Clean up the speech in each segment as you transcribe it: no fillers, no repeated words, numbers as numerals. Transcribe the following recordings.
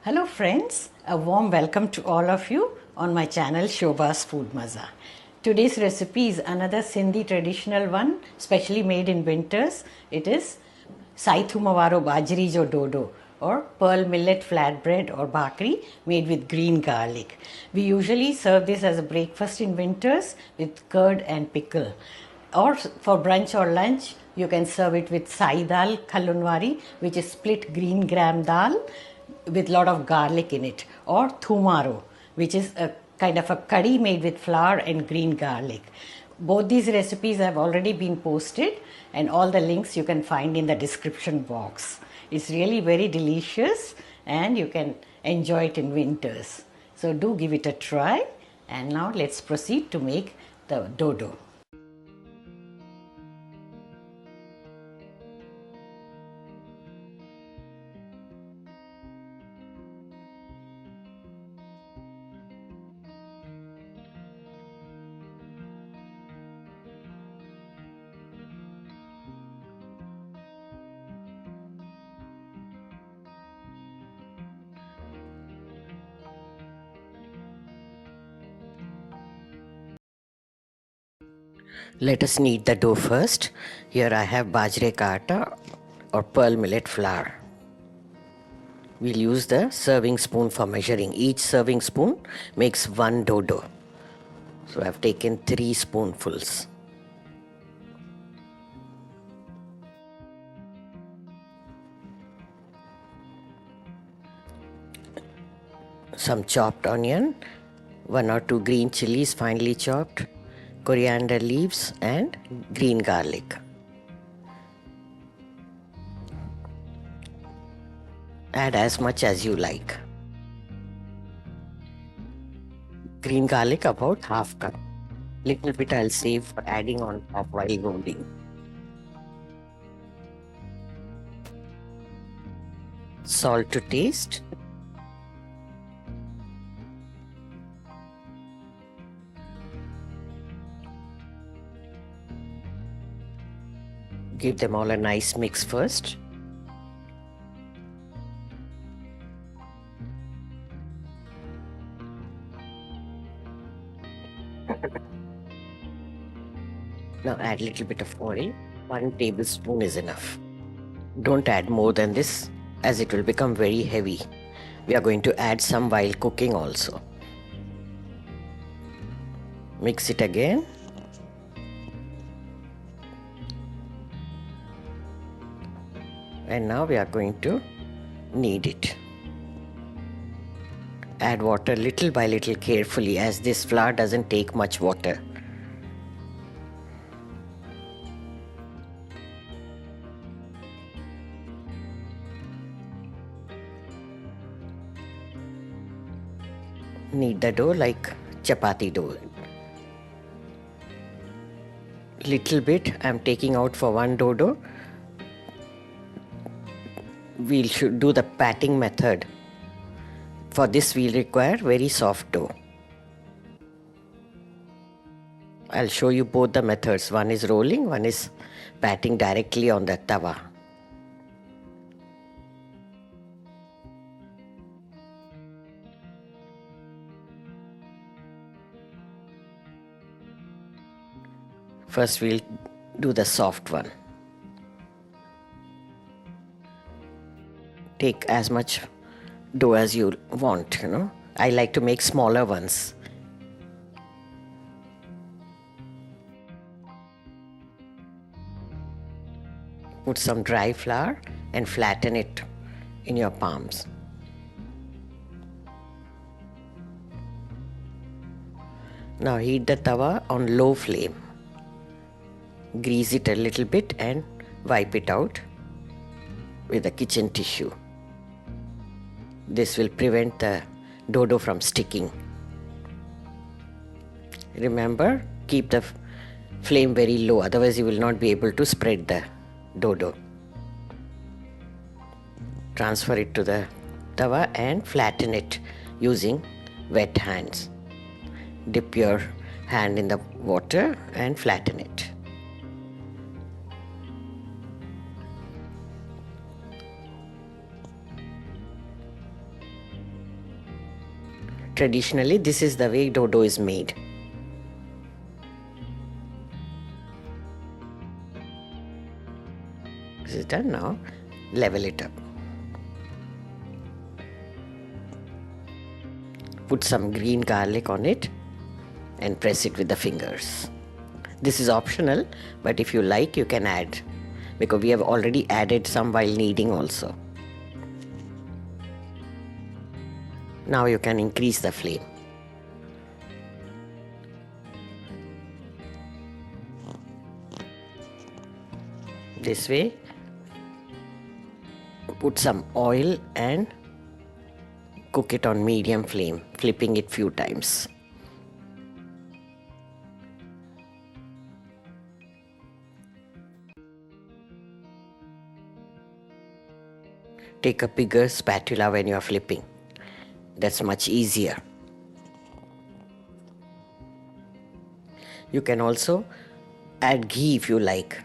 Hello friends, a warm welcome to all of you on my channel Shobha's Food Mazaa. Today's recipe is another Sindhi traditional one, specially made in winters. It is Sai Thooma Waro Baajhri jo Dodo, or pearl millet flatbread or bhakri made with green garlic. We usually serve this as a breakfast in winters with curd and pickle. Or for brunch or lunch, you can serve it with Sai Dal Khalunwari, which is split green gram dal with lot of garlic in it, or Thoomaro, which is a kind of a curry made with flour and green garlic. Both these recipes have already been posted, and all the links you can find in the description box. It's really very delicious and you can enjoy it in winters. So do give it a try. And now let's proceed to make the dodo. Let us knead the dough first. Here I have Bajra atta or pearl millet flour. We'll use the serving spoon for measuring. Each serving spoon makes one dodo. So I've taken 3 spoonfuls. Some chopped onion, 1 or 2 green chillies finely chopped, coriander leaves and green garlic. Add as much as you like. Green garlic about half cup. Little bit I'll save for adding on top while rolling. Salt to taste. Give them all a nice mix first. Now add a little bit of oil. 1 tablespoon is enough. Don't add more than this, as it will become very heavy. We are going to add some while cooking also. Mix it again. And now we are going to knead it. Add water little by little carefully, as this flour doesn't take much water. Knead the dough like chapati dough. Little bit I'm taking out for one dodo. We should do the patting method. For this we'll require very soft dough. I'll show you both the methods. One is rolling, one is patting directly on the tawa. First we'll do the soft one. Take as much dough as you want, I like to make smaller ones. Put some dry flour and flatten it in your palms. Now heat the tawa on low flame. Grease it a little bit and wipe it out with a kitchen tissue. This will prevent the dodo from sticking. Remember, keep the flame very low, otherwise you will not be able to spread the dodo. Transfer it to the tawa and flatten it using wet hands. Dip your hand in the water and flatten it. Traditionally, this is the way dodo is made. This is done now. Level it up. Put some green garlic on it and press it with the fingers. This is optional, but if you like, you can add, because we have already added some while kneading also. Now you can increase the flame. This way, put some oil and cook it on medium flame, flipping it few times. Take a bigger spatula when you are flipping. That's much easier. You can also add ghee if you like,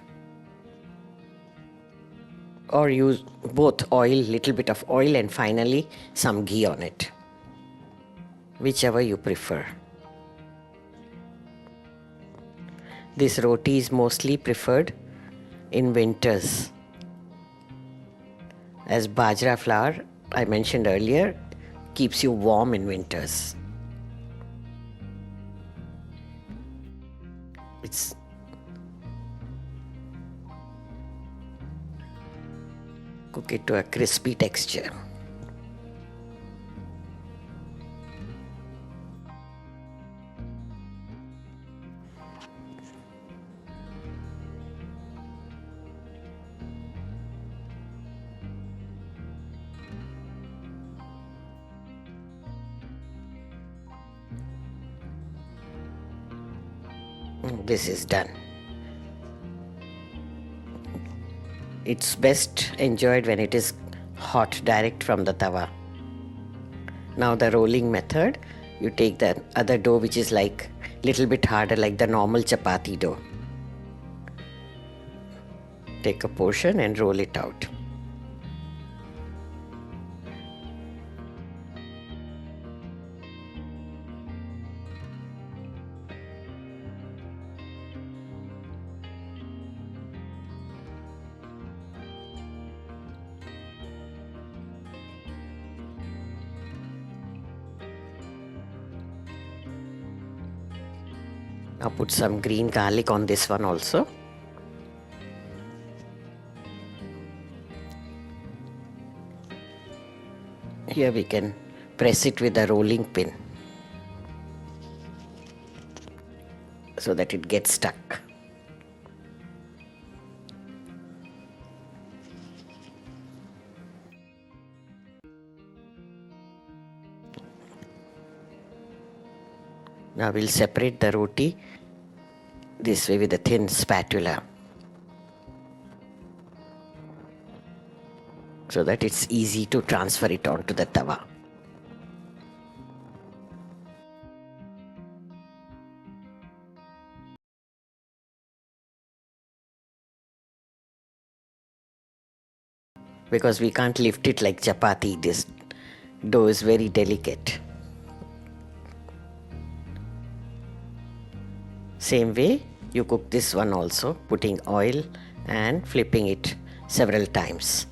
or use both oil, little bit of oil, and finally some ghee on it, whichever you prefer. This roti is mostly preferred in winters, as bajra flour, I mentioned earlier, keeps you warm in winters. Cook it to a crispy texture. This is done. It's best enjoyed when it is hot, direct from the tawa. Now the rolling method, you take the other dough which is like little bit harder, like the normal chapati dough. Take a portion and roll it out. Now put some green garlic on this one also. Here we can press it with a rolling pin so that it gets stuck. Now we'll separate the roti this way with a thin spatula so that it's easy to transfer it onto the tawa. Because we can't lift it like chapati, this dough is very delicate. Same way you cook this one also, putting oil and flipping it several times.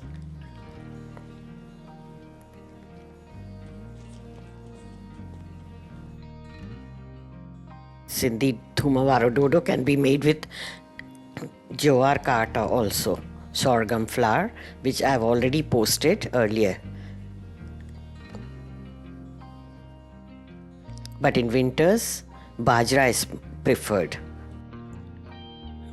Sindhi Thooma Waro Dodo can be made with jowar ka atta also, sorghum flour, which I have already posted earlier. But in winters, Bajra is preferred.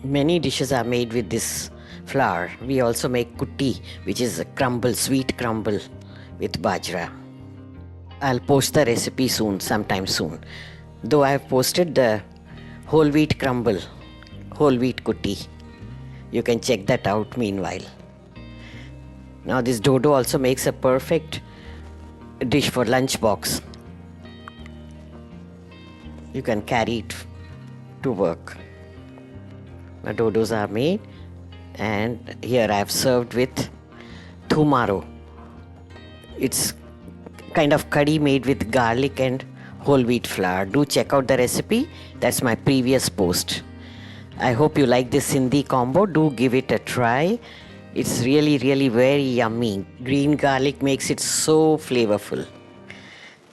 Many dishes are made with this flour. We also make kutti, which is a crumble, sweet crumble with Bajra. I'll post the recipe soon, sometime soon. Though I have posted the whole wheat crumble, whole wheat kutti. You can check that out meanwhile. Now this dodo also makes a perfect dish for lunch box. You can carry it to work. My dodos are made, and here I have served with Thoomaro. It's kind of curry made with garlic and whole wheat flour. Do check out the recipe. That's my previous post. I hope you like this Sindhi combo. Do give it a try. It's really, really very yummy. Green garlic makes it so flavorful.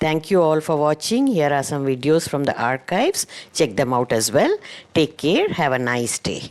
Thank you all for watching. Here are some videos from the archives. Check them out as well. Take care. Have a nice day.